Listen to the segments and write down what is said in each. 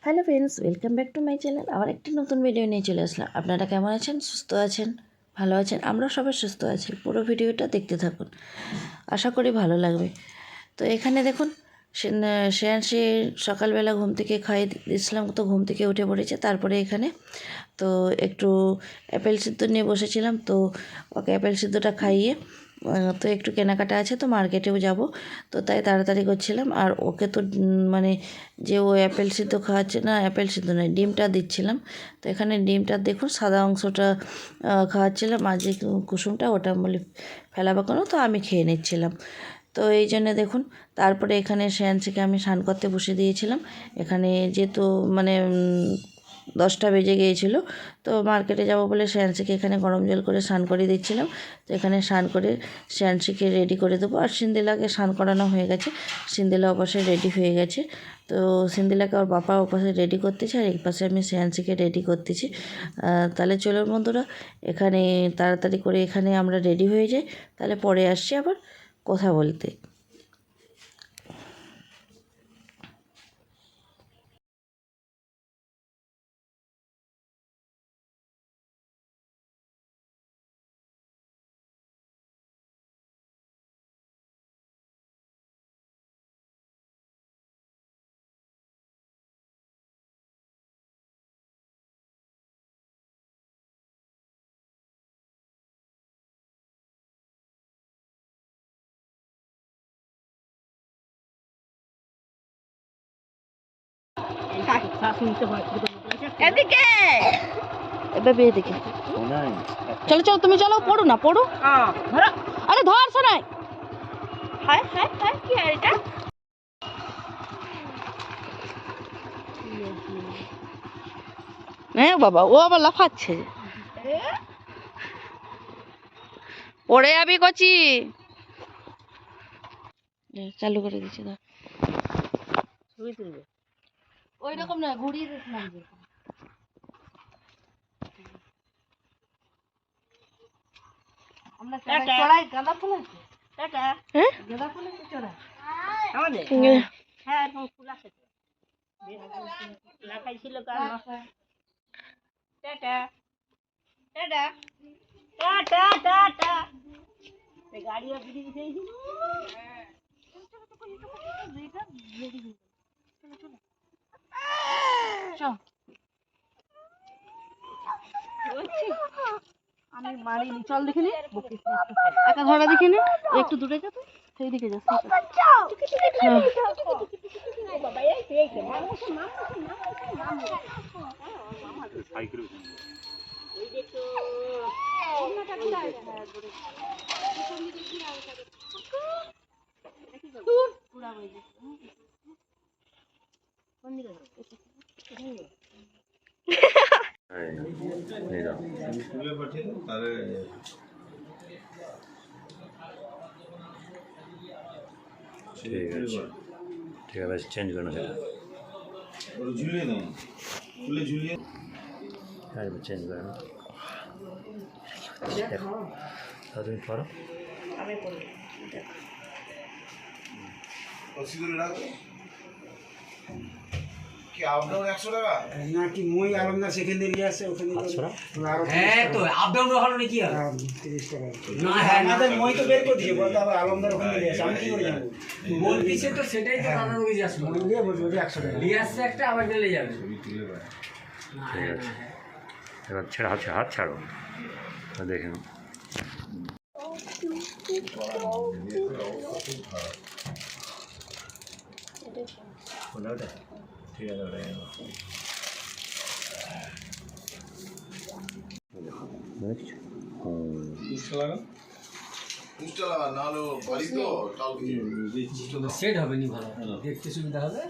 Hello friends, welcome back to my channel. আবার একটি নতুন ভিডিও নিয়ে চলে আসলাম। আপনারা কেমন আছেন? সুস্থ আছেন? ভালো আছেন? আমরা সবাই সুস্থ আছি। পুরো ভিডিওটা দেখতে থাকুন, আশা করি ভালো লাগবে। তো এখানে দেখুন, শ্রেয়াংশী সকালবেলা ঘুম থেকে খাইয়ে দিয়েছিলাম, তো ঘুম থেকে উঠে পড়েছে। তারপরে এখানে তো একটু অ্যাপেল সিদ্ধ নিয়ে বসেছিলাম, তো ওকে অ্যাপেল সিদ্ধটা খাইয়ে তো একটু কেনাকাটা আছে, তো মার্কেটেও যাব, তো তাই তাড়াতাড়ি করছিলাম। আর ওকে তো মানে যে ও অ্যাপেল সিদ্ধ খাওয়াচ্ছে না, অ্যাপেল সিদ্ধ নয়, ডিমটা দিচ্ছিলাম। তো এখানে ডিমটা দেখুন, সাদা অংশটা খাওয়াচ্ছিলাম, আর যে কুসুমটা ওটা বলে ফেলাবো কেন, তো আমি খেয়ে নিচ্ছিলাম। তো এই জন্যে দেখুন, তারপরে এখানে শ্রেয়াংশীকে আমি স্নান করতে বসে দিয়েছিলাম। এখানে যেহেতু মানে 10টা বেজে গিয়েছিলো, তো মার্কেটে যাব বলে শ্রেয়াংশীকে এখানে গরম জল করে স্নান করিয়ে দিচ্ছিলাম। তো এখানে স্নান করে শ্রেয়াংশীকে রেডি করে দেবো। আর সিন্দিলাকে স্নান করানো হয়ে গেছে, সিন্দিলা ওপাশে রেডি হয়ে গেছে। তো সিন্দিলাকে ওর বাবা ওপাশে রেডি করতেছে, আর এক পাশে আমি শ্রেয়াংশীকে রেডি করতেছি। তাহলে চলো বন্ধুরা, এখানে তাড়াতাড়ি করে এখানে আমরা রেডি হয়ে যাই, তাহলে পরে আসছি আবার কথা বলতে। এদিকে এভাবে এদিকে চলো চলো, তুমি চলো, পড়ো না, পড়ো। আরে ধর শোনাই, কি আর এটা? হ্যাঁ বাবা, ও আবার লাফাচ্ছে, পড়ে যাবি কচি। চালু করে দিচ্ছি, ধর ওই রকম না, ঘুরিয়ে দিচ্ছিলাম। আমরা চড়াই গাঁদা ফুল আছে, গাঁদা ফুল আছে চড়াই আমাদের। হ্যাঁ এরকম ফুল আছে, লাগাইছিল গান। টাটা টাটা টাটা টাটা, গাড়িও ঘুরে দিয়েছি। আমি মারিনি, চল দেখে নি, একা ধরা দেখে নি, একটু দূরে যাবে, সেই দিকে যাচ্ছে। ठीक है, बस चेंज करना है, झूलिए ना, झूलिए चेंज करना। तुम पढ़ो কি আপডাউন 100 টাকা নাকি মই আলমদার সেখান থেকে নিয়ে আসে, ওখানে হ্যাঁ তো আপডাউন হলো নাকি আর 30 টাকা না। হ্যাঁ আমাদের মই তো বের করে দিয়েছে, বলতে আবার আলমদার ওখানে নিয়ে আসে, আমি কি করে জানবো? বলতিছে তো, সেটাই তো দাদা রোগী আসলো, মই নিয়ে বলবো যে 100 টাকা নিয়ে আসছে একটা, আবার চলে যাবে। ठीक है, এবার ছেড়ে হাত ছাড়ো, দেখেন ঠিক আছে। সেট হবে নি, ভালো দেখতে সুবিধা হবে।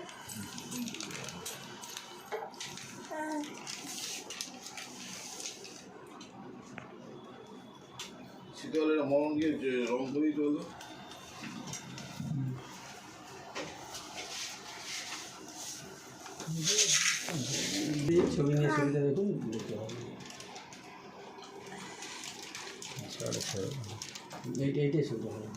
শীতকালে মরণ গিয়ে রং করেই চলতো। ছবি নিয়ে সুবিধা দেখুন, দেখতে হবে। এইটাই সুবিধা হবে।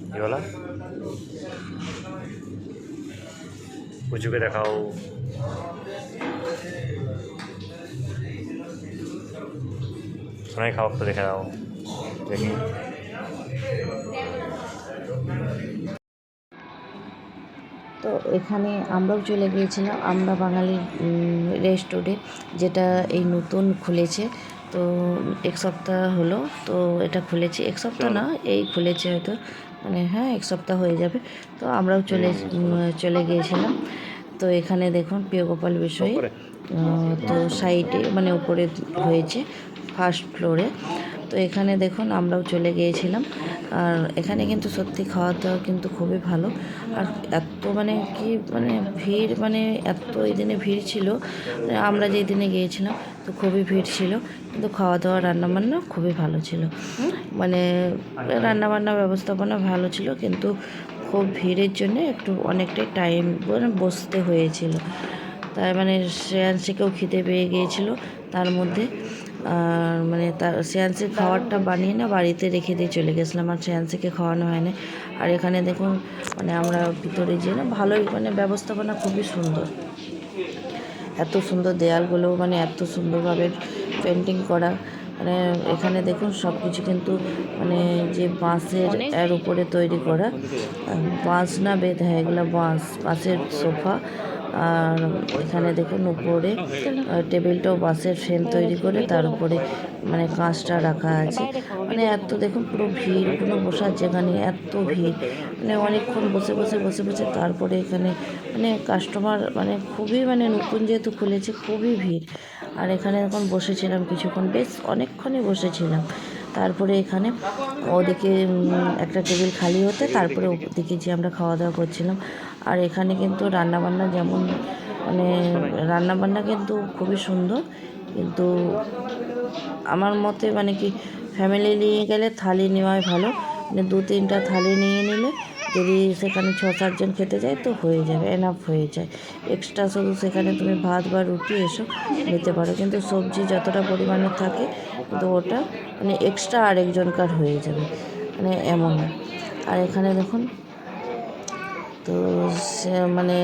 ये वाला पुचू के दिखाओ। सुनाई खाओ तो देखा जाओ देखिए। তো এখানে আমরাও চলে গিয়েছিলাম আমরা বাঙালির রেস্টুরেন্টে, যেটা এই নতুন খুলেছে। তো এক সপ্তাহ হলো তো এটা খুলেছে, এক সপ্তাহ না এই খুলেছে হয়তো, মানে হ্যাঁ এক সপ্তাহ হয়ে যাবে। তো আমরাও চলে গিয়েছিলাম। তো এখানে দেখুন প্রিয় গোপাল বিষয়, তো সাইডে মানে উপরে হয়েছে ফার্স্ট ফ্লোরে। তো এখানে দেখুন আমরাও চলে গিয়েছিলাম। আর এখানে কিন্তু সত্যি খাওয়া দাওয়া কিন্তু খুবই ভালো। আর এত মানে কি মানে ভিড়, মানে এত এই দিনে ভিড় ছিল, আমরা যেই দিনে গিয়েছিলাম তো খুবই ভিড় ছিল, কিন্তু খাওয়া দাওয়া রান্নাবান্না খুবই ভালো ছিল। মানে রান্নাবান্না ব্যবস্থাপনা ভালো ছিল, কিন্তু খুব ভিড়ের জন্য একটু অনেকটাই টাইম বসতে হয়েছিল। তাই মানে শ্রেয়াংশীকেও খিদে পেয়ে গিয়েছিল তার মধ্যে। আর মানে তার শ্রেয়াংশীর খাবারটা বানিয়ে না বাড়িতে রেখে দিয়ে চলে গেছিলাম, আর শ্রেয়াংশীকে খাওয়ানো হয়নি। আর এখানে দেখুন মানে আমরা ভিতরে যেয়ে না ভালোই মানে ব্যবস্থাপনা খুবই সুন্দর, এত সুন্দর দেয়ালগুলো মানে এত সুন্দরভাবে পেন্টিং করা। মানে এখানে দেখুন সব কিছু কিন্তু মানে যে বাঁশের এর উপরে তৈরি করা, বাঁশ না বেত, হ্যাঁ এগুলো বাঁশের সোফা। আর এখানে দেখুন উপরে টেবিলটাও বাঁশের ফ্রেম তৈরি করে তার উপরে মানে কাঁচটা রাখা আছে। মানে এত দেখুন পুরো ভিড়, কোনো বসার জায়গা নেই, এত ভিড়। মানে অনেকক্ষণ বসে তারপরে এখানে মানে কাস্টমার মানে খুবই মানে নতুন যেহেতু খুলেছে খুবই ভিড়। আর এখানে এখন বসেছিলাম কিছুক্ষণ, বেশ অনেকক্ষণই বসেছিলাম। তারপরে এখানে ওদিকে একটা টেবিল খালি হতে তারপরে ওদিকে যে আমরা খাওয়া দাওয়া করছিলাম। আর এখানে কিন্তু রান্নাবান্না যেমন মানে রান্নাবান্না কিন্তু খুবই সুন্দর, কিন্তু আমার মতে মানে কি ফ্যামিলি নিয়ে গেলে থালি নেওয়াই ভালো। মানে 2-3টা থালি নিয়ে নিলে যদি সেখানে 6-7 জন খেতে যায় তো হয়ে যাবে, এনাফ হয়ে যায়। এক্সট্রা শুধু সেখানে তুমি ভাত বা রুটি এসব নিতে পারো, কিন্তু সবজি যতটা পরিমাণে থাকে কিন্তু ওটা মানে এক্সট্রা আরেকজনকার হয়ে যাবে, মানে এমন। আর এখানে দেখুন তো মানে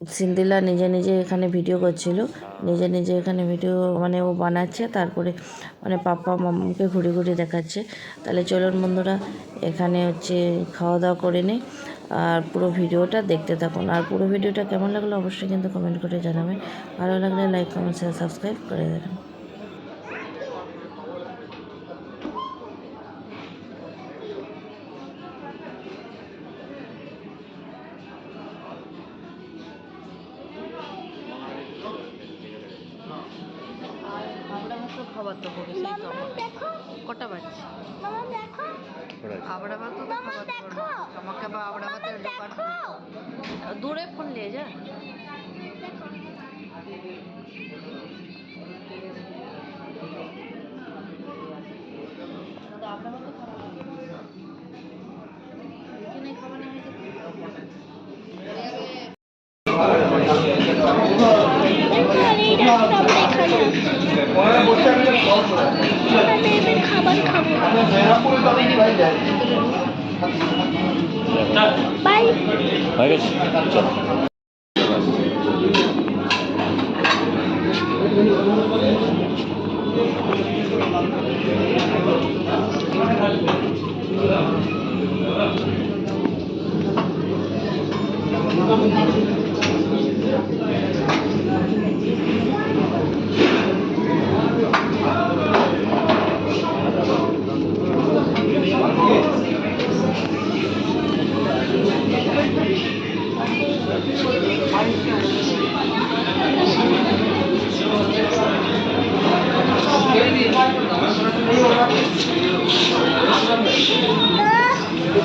সিন্দিলা নিজে এখানে ভিডিও করছিল, নিজে এখানে ভিডিও মানে ও বানাচ্ছে, তারপরে মানে পাপা মাম্মাকে ঘুরে দেখাচ্ছে। তাহলে চলুন বন্ধুরা এখানে হচ্ছে খাওয়া দাওয়া করে নিই, আর পুরো ভিডিওটা দেখতে থাকুন। আর পুরো ভিডিওটা কেমন লাগলো অবশ্যই কিন্তু কমেন্ট করে জানাবেন। ভালো লাগলে লাইক কমেন্ট শেয়ার সাবস্ক্রাইব করে দেবেন। খাবার তো হবে সেই তো কটা বাজছে, আবড়া ভাত তো খাবার আমাকে আবার আবড়া ভাতের দোকান দূরে ফোন নিয়ে যা। খাবার খাবো বাই হয়ে গেছে চলো।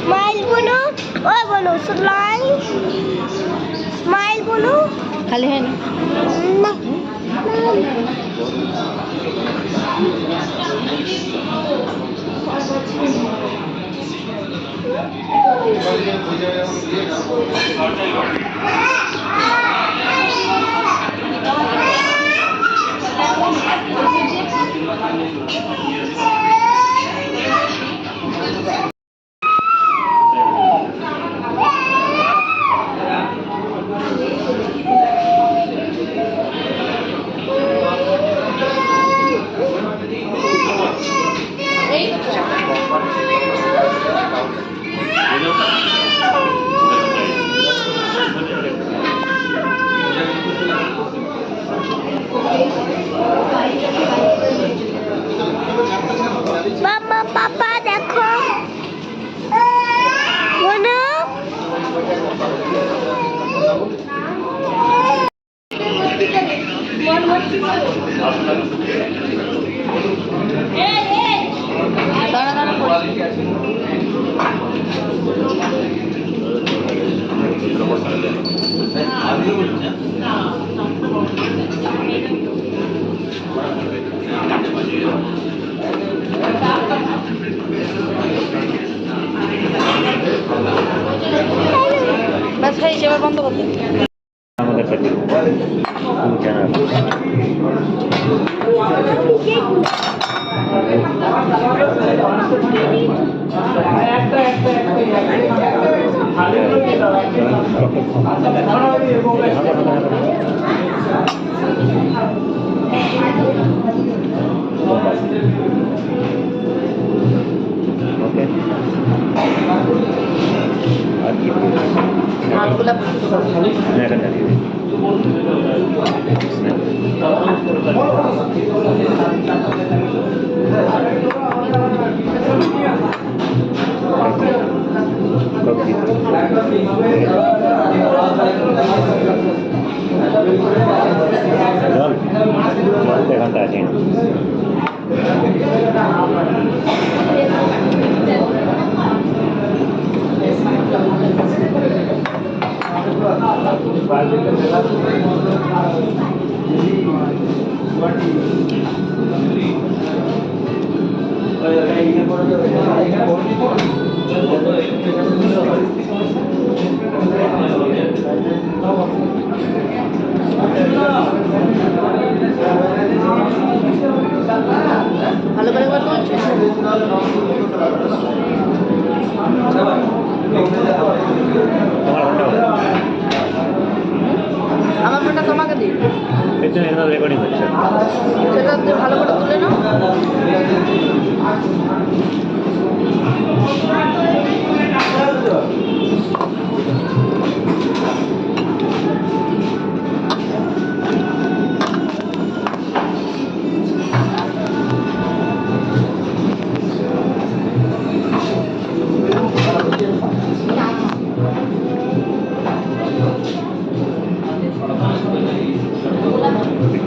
स्माइल बोलो, ओए बोलो स्माइल बोलो। खाली है ना বন্ধ করতে আমাদের কাছে চ্যানেল ওকে আর কি মালগুলা এখন জানিয়ে দিই জল জল তো এখানটা আছে ভালো করে একবার তুলছে তোমার ফোনটা আমার ফোনটা তোমাকে দিই এর জন্য এখানে রেকর্ডিং হচ্ছে সেটা দিয়ে ভালো করে তুলে নাও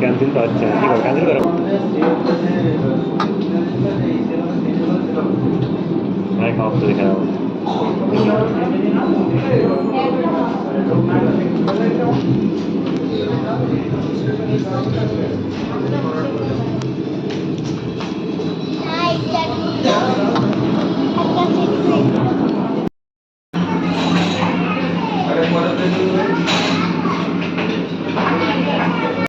ক্যান্সেল তো হচ্ছে না ঠিক আছে ক্যান্সেল করো ভাই খাওয়া তো দেখে দাও